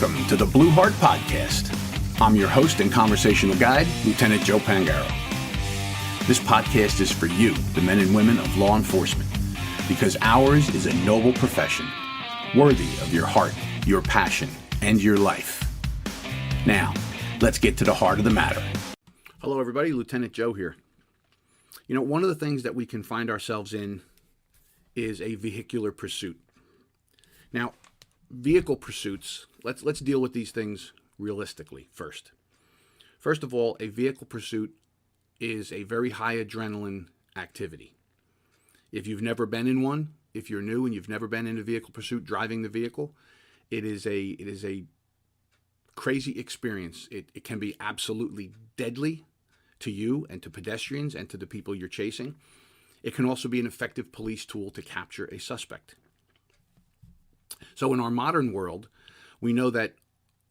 Welcome to the Blue Heart Podcast. I'm your host and conversational guide, Lieutenant Joe Pangaro. This podcast is for you, the men and women of law enforcement, because ours is a noble profession, worthy of your heart, your passion, and your life. Now, let's get to the heart of the matter. Hello, everybody. Lieutenant Joe here. You know, one of the things that we can find ourselves in is a vehicular pursuit. Now, vehicle pursuits, let's deal with these things realistically first. First of all, a vehicle pursuit is a very high adrenaline activity. If you've never been in one, if you're new and you've never been in a vehicle pursuit driving the vehicle, it is a crazy experience. It can be absolutely deadly to you and to pedestrians and to the people you're chasing. It can also be an effective police tool to capture a suspect. So in our modern world, we know that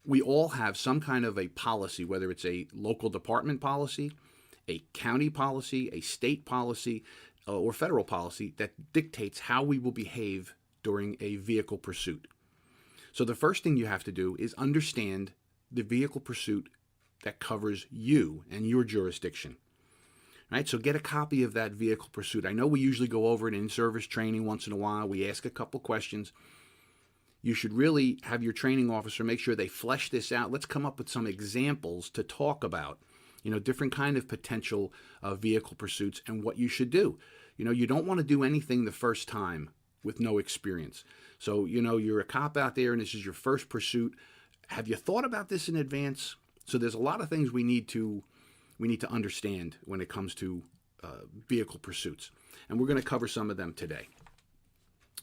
we all have some kind of a policy, whether it's a local department policy, a county policy, a state policy, or federal policy that dictates how we will behave during a vehicle pursuit. So the first thing you have to do is understand the vehicle pursuit that covers you and your jurisdiction. Right? So get a copy of that vehicle pursuit. I know we usually go over it in service training once in a while. We ask a couple questions. You should really have your training officer make sure they flesh this out. Let's come up with some examples to talk about, different kind of potential vehicle pursuits and what you should do. You don't want to do anything the first time with no experience. So, you're a cop out there and this is your first pursuit. Have you thought about this in advance? So there's a lot of things we need to understand when it comes to vehicle pursuits. And we're going to cover some of them today,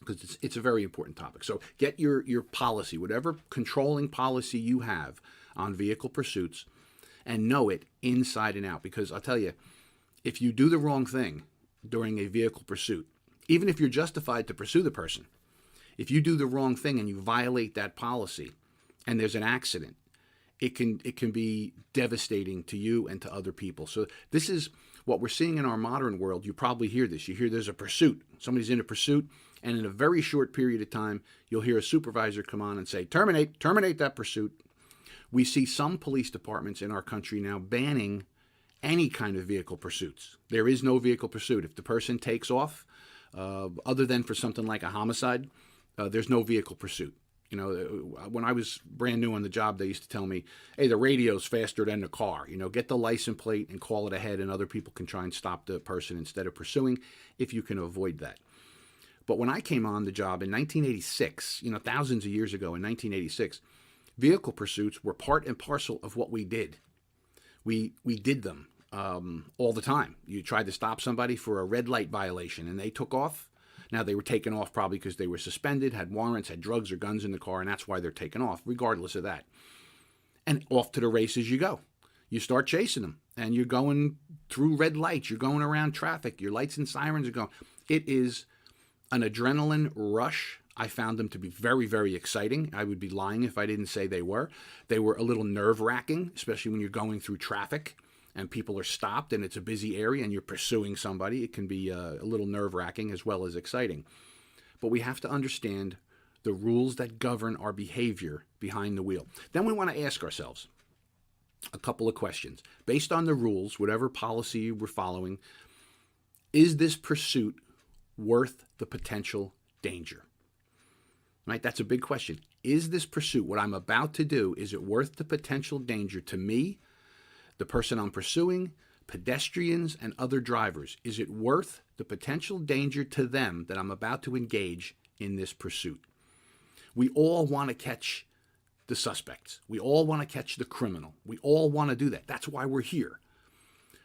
because it's a very important topic. So get your policy, whatever controlling policy you have on vehicle pursuits, and know it inside and out. Because I'll tell you, if you do the wrong thing during a vehicle pursuit, even if you're justified to pursue the person, if you do the wrong thing and you violate that policy and there's an accident, it can be devastating to you and to other people. So this is what we're seeing in our modern world. You probably hear this. You hear there's a pursuit. Somebody's in a pursuit, and in a very short period of time, you'll hear a supervisor come on and say, terminate that pursuit. We see some police departments in our country now banning any kind of vehicle pursuits. There is no vehicle pursuit. If the person takes off, other than for something like a homicide, there's no vehicle pursuit. When I was brand new on the job, they used to tell me, hey, the radio's faster than the car. Get the license plate and call it ahead, and other people can try and stop the person instead of pursuing if you can avoid that. But when I came on the job in 1986, thousands of years ago in 1986, vehicle pursuits were part and parcel of what we did. We did them all the time. You tried to stop somebody for a red light violation, and they took off. Now, they were taken off probably because they were suspended, had warrants, had drugs or guns in the car, and that's why they're taken off, regardless of that. And off to the races you go. You start chasing them, and you're going through red lights. You're going around traffic. Your lights and sirens are going. It is an adrenaline rush. I found them to be very, very exciting. I would be lying if I didn't say they were. They were a little nerve-wracking, especially when you're going through traffic and people are stopped and it's a busy area and you're pursuing somebody. It can be a little nerve-wracking as well as exciting. But we have to understand the rules that govern our behavior behind the wheel. Then we want to ask ourselves a couple of questions. Based on the rules, whatever policy we're following, is this pursuit worth the potential danger? Right? That's a big question. Is this pursuit, what I'm about to do, is it worth the potential danger to me, the person I'm pursuing, pedestrians, and other drivers? Is it worth the potential danger to them that I'm about to engage in this pursuit? We all want to catch the suspects. We all want to catch the criminal. We all want to do that. That's why we're here.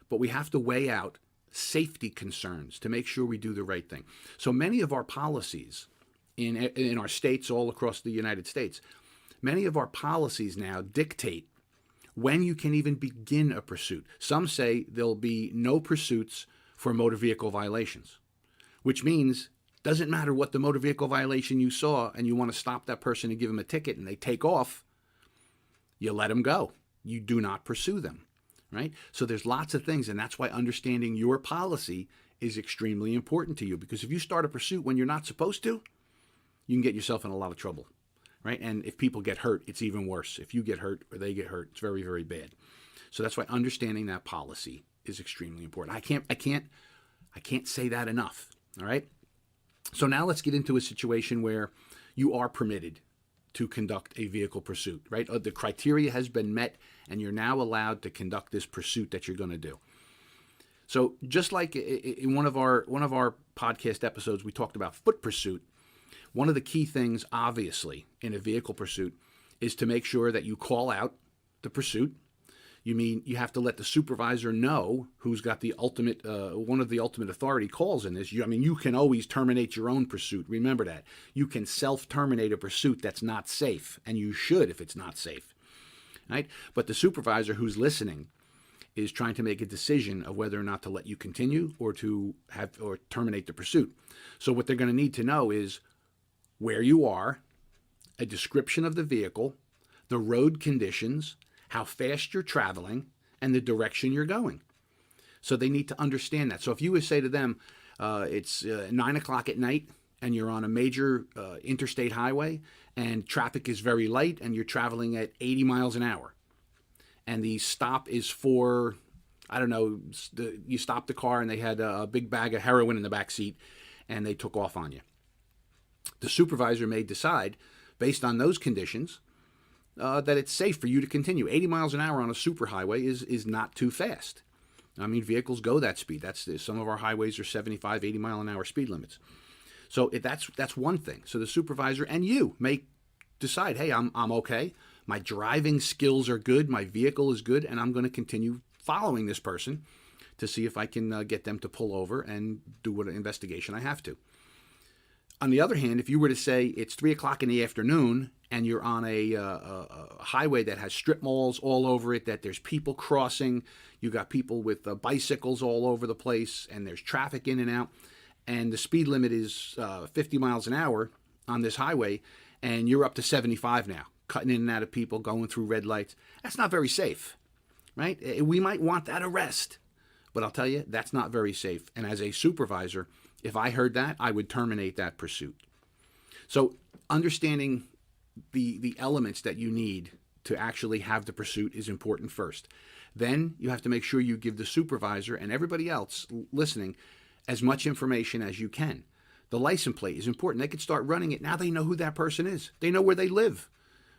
But we have to weigh out safety concerns to make sure we do the right thing. So many of our policies in our states all across the United States, many of our policies now dictate when you can even begin a pursuit. Some say there'll be no pursuits for motor vehicle violations, which means it doesn't matter what the motor vehicle violation you saw and you want to stop that person and give them a ticket and they take off, you let them go. You do not pursue them, right? So there's lots of things, and that's why understanding your policy is extremely important to you, because if you start a pursuit when you're not supposed to, you can get yourself in a lot of trouble. right? And if people get hurt, it's even worse. If you get hurt or they get hurt, it's very, very bad. So that's why understanding that policy is extremely important. I can't say that enough. All right. So now let's get into a situation where you are permitted to conduct a vehicle pursuit, right? The criteria has been met, and you're now allowed to conduct this pursuit that you're going to do. So just like in one of our podcast episodes, we talked about foot pursuit. One of the key things, obviously, in a vehicle pursuit is to make sure that you call out the pursuit. You have to let the supervisor know who's got the ultimate, one of the ultimate authority calls in this. You can always terminate your own pursuit. Remember that. You can self-terminate a pursuit that's not safe, and you should if it's not safe, right? But the supervisor who's listening is trying to make a decision of whether or not to let you continue or terminate the pursuit. So what they're going to need to know is where you are, a description of the vehicle, the road conditions, how fast you're traveling, and the direction you're going. So they need to understand that. So if you would say to them, it's 9 o'clock at night and you're on a major interstate highway and traffic is very light and you're traveling at 80 miles an hour, and the stop is for, I don't know, you stopped the car and they had a big bag of heroin in the back seat and they took off on you. The supervisor may decide, based on those conditions, that it's safe for you to continue. 80 miles an hour on a superhighway is not too fast. Vehicles go that speed. Some of our highways are 75, 80 mile an hour speed limits. So that's one thing. So the supervisor and you may decide, hey, I'm okay. My driving skills are good. My vehicle is good, and I'm going to continue following this person to see if I can get them to pull over and do what investigation I have to. On the other hand, if you were to say it's 3 o'clock in the afternoon and you're on a highway that has strip malls all over it, that there's people crossing, you got people with bicycles all over the place, and there's traffic in and out, and the speed limit is 50 miles an hour on this highway, and you're up to 75 now, cutting in and out of people, going through red lights, that's not very safe, right? We might want that arrest, but I'll tell you, that's not very safe. And as a supervisor, if I heard that, I would terminate that pursuit. So understanding the elements that you need to actually have the pursuit is important first. Then you have to make sure you give the supervisor and everybody else listening as much information as you can. The license plate is important. They could start running it. Now they know who that person is. They know where they live,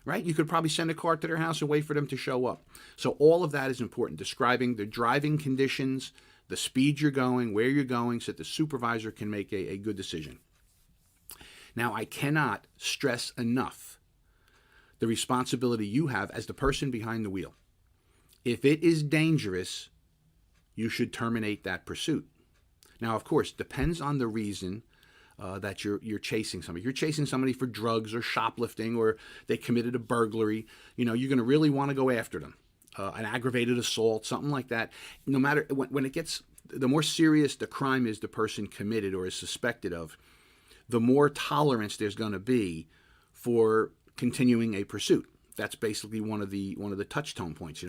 right? You could probably send a car to their house and wait for them to show up. So all of that is important. Describing the driving conditions, the speed you're going, where you're going, so that the supervisor can make a good decision. Now, I cannot stress enough the responsibility you have as the person behind the wheel. If it is dangerous, you should terminate that pursuit. Now, of course, depends on the reason that you're chasing somebody. If you're chasing somebody for drugs or shoplifting, or they committed a burglary, you're going to really want to go after them. An aggravated assault, something like that. No matter when it gets, the more serious the crime is the person committed or is suspected of, the more tolerance there's going to be for continuing a pursuit. That's basically one of the touchstone points.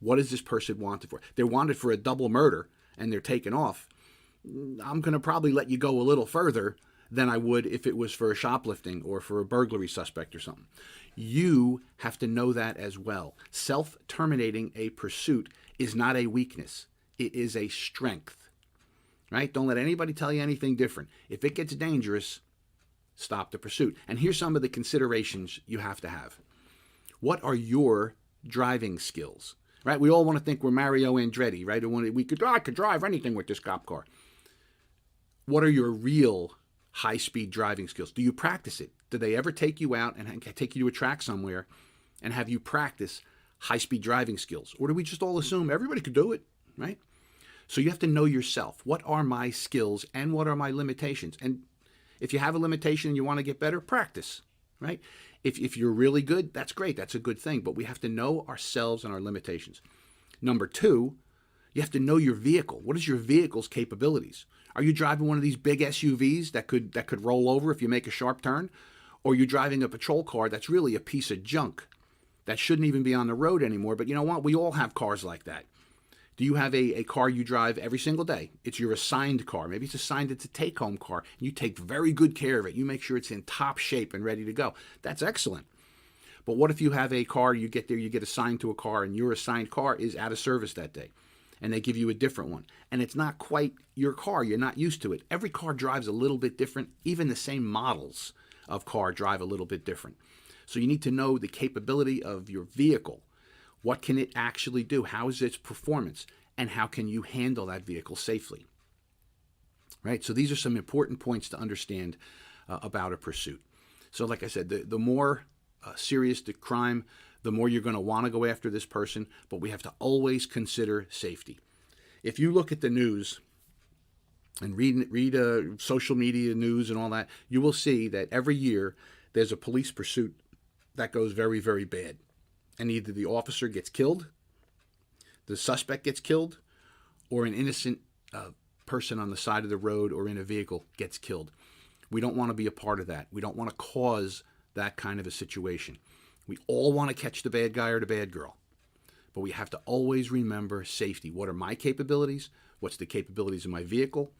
What is this person wanted for? They're wanted for a double murder and they're taken off. I'm going to probably let you go a little further than I would if it was for a shoplifting or for a burglary suspect or something. You have to know that as well. Self-terminating a pursuit is not a weakness. It is a strength, right? Don't let anybody tell you anything different. If it gets dangerous, stop the pursuit. And here's some of the considerations you have to have. What are your driving skills, right? We all want to think we're Mario Andretti, right? I could drive anything with this cop car. What are your real high-speed driving skills? Do you practice it? Do they ever take you out and take you to a track somewhere and have you practice high-speed driving skills? Or do we just all assume everybody could do it, right? So you have to know yourself. What are my skills and what are my limitations? And if you have a limitation and you want to get better, practice, right? If you're really good, that's great. That's a good thing. But we have to know ourselves and our limitations. Number two, you have to know your vehicle. What is your vehicle's capabilities? Are you driving one of these big SUVs that could roll over if you make a sharp turn? Or are you driving a patrol car that's really a piece of junk that shouldn't even be on the road anymore? But you know what? We all have cars like that. Do you have a car you drive every single day? It's your assigned car. Maybe it's assigned, it's a take-home car. You take very good care of it. You make sure it's in top shape and ready to go. That's excellent. But what if you have a car, you get there, you get assigned to a car, and your assigned car is out of service that day, and they give you a different one, and it's not quite your car. You're not used to it. Every car drives a little bit different. Even the same models of car drive a little bit different. So you need to know the capability of your vehicle. What can it actually do? How is its performance? And how can you handle that vehicle safely? Right? So these are some important points to understand about a pursuit. So like I said, the more serious the crime, the more you're going to want to go after this person, but we have to always consider safety. If you look at the news and read social media news and all that, you will see that every year there's a police pursuit that goes very, very bad. And either the officer gets killed, the suspect gets killed, or an innocent person on the side of the road or in a vehicle gets killed. We don't want to be a part of that. We don't want to cause that kind of a situation. We all want to catch the bad guy or the bad girl. But we have to always remember safety. What are my capabilities? What's the capabilities of my vehicle?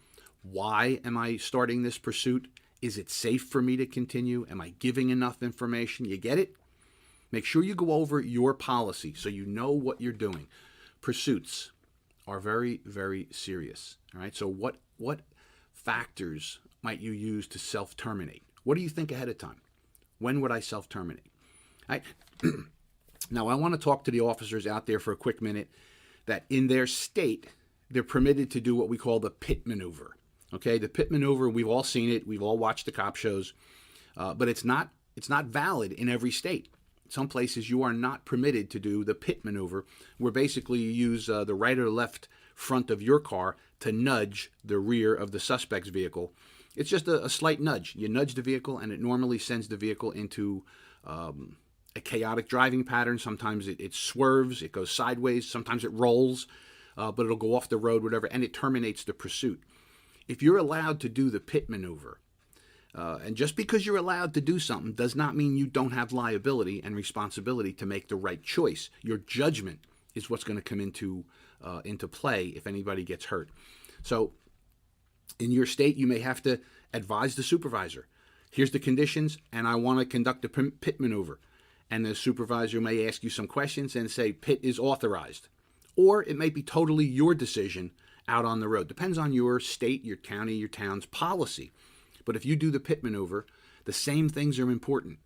Why am I starting this pursuit? Is it safe for me to continue? Am I giving enough information? You get it? Make sure you go over your policy so you know what you're doing. Pursuits are very, very serious. All right. So what factors might you use to self-terminate? What do you think ahead of time? When would I self-terminate? All right. Now, I want to talk to the officers out there for a quick minute that in their state, they're permitted to do what we call the pit maneuver. Okay. The pit maneuver, we've all seen it. We've all watched the cop shows, but it's not valid in every state. Some places you are not permitted to do the pit maneuver, where basically you use the right or left front of your car to nudge the rear of the suspect's vehicle. It's just a slight nudge. You nudge the vehicle, and it normally sends the vehicle into a chaotic driving pattern. Sometimes it swerves, it goes sideways, sometimes it rolls, but it'll go off the road, whatever, and it terminates the pursuit. If you're allowed to do the pit maneuver, and just because you're allowed to do something does not mean you don't have liability and responsibility to make the right choice. Your judgment is what's going to come into play if anybody gets hurt. So in your state, you may have to advise the supervisor. Here's the conditions, and I want to conduct a pit maneuver. And the supervisor may ask you some questions and say pit is authorized. Or it may be totally your decision out on the road. Depends on your state, your county, your town's policy. But if you do the pit maneuver, the same things are important,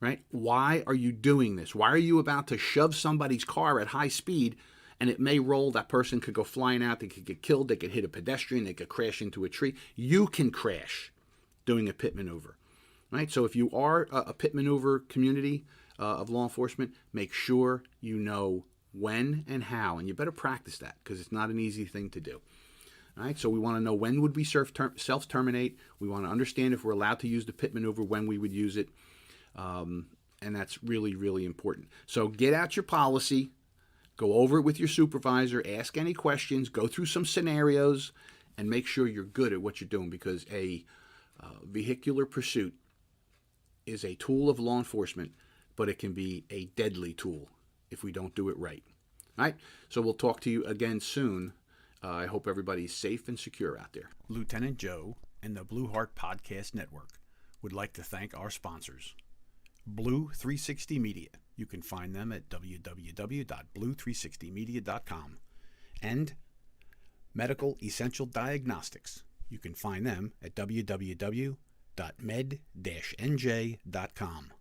right? Why are you doing this? Why are you about to shove somebody's car at high speed and it may roll? That person could go flying out. They could get killed. They could hit a pedestrian. They could crash into a tree. You can crash doing a pit maneuver, right? So if you are a pit maneuver community of law enforcement, make sure you know when and how, and you better practice that because it's not an easy thing to do. All right, so we want to know when would we self-terminate. We want to understand if we're allowed to use the pit maneuver, when we would use it, and that's really, really important. So get out your policy, go over it with your supervisor, ask any questions, go through some scenarios, and make sure you're good at what you're doing because a vehicular pursuit is a tool of law enforcement, but it can be a deadly tool if we don't do it right. All right, so we'll talk to you again soon. I hope everybody's safe and secure out there. Lieutenant Joe and the Blue Heart Podcast Network would like to thank our sponsors. Blue 360 Media. You can find them at www.blue360media.com. And Medical Essential Diagnostics. You can find them at www.med-nj.com.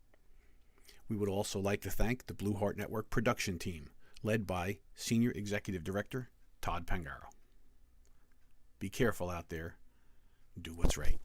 We would also like to thank the Blue Heart Network production team, led by Senior Executive Director Todd Pangaro. Be careful out there. Do what's right.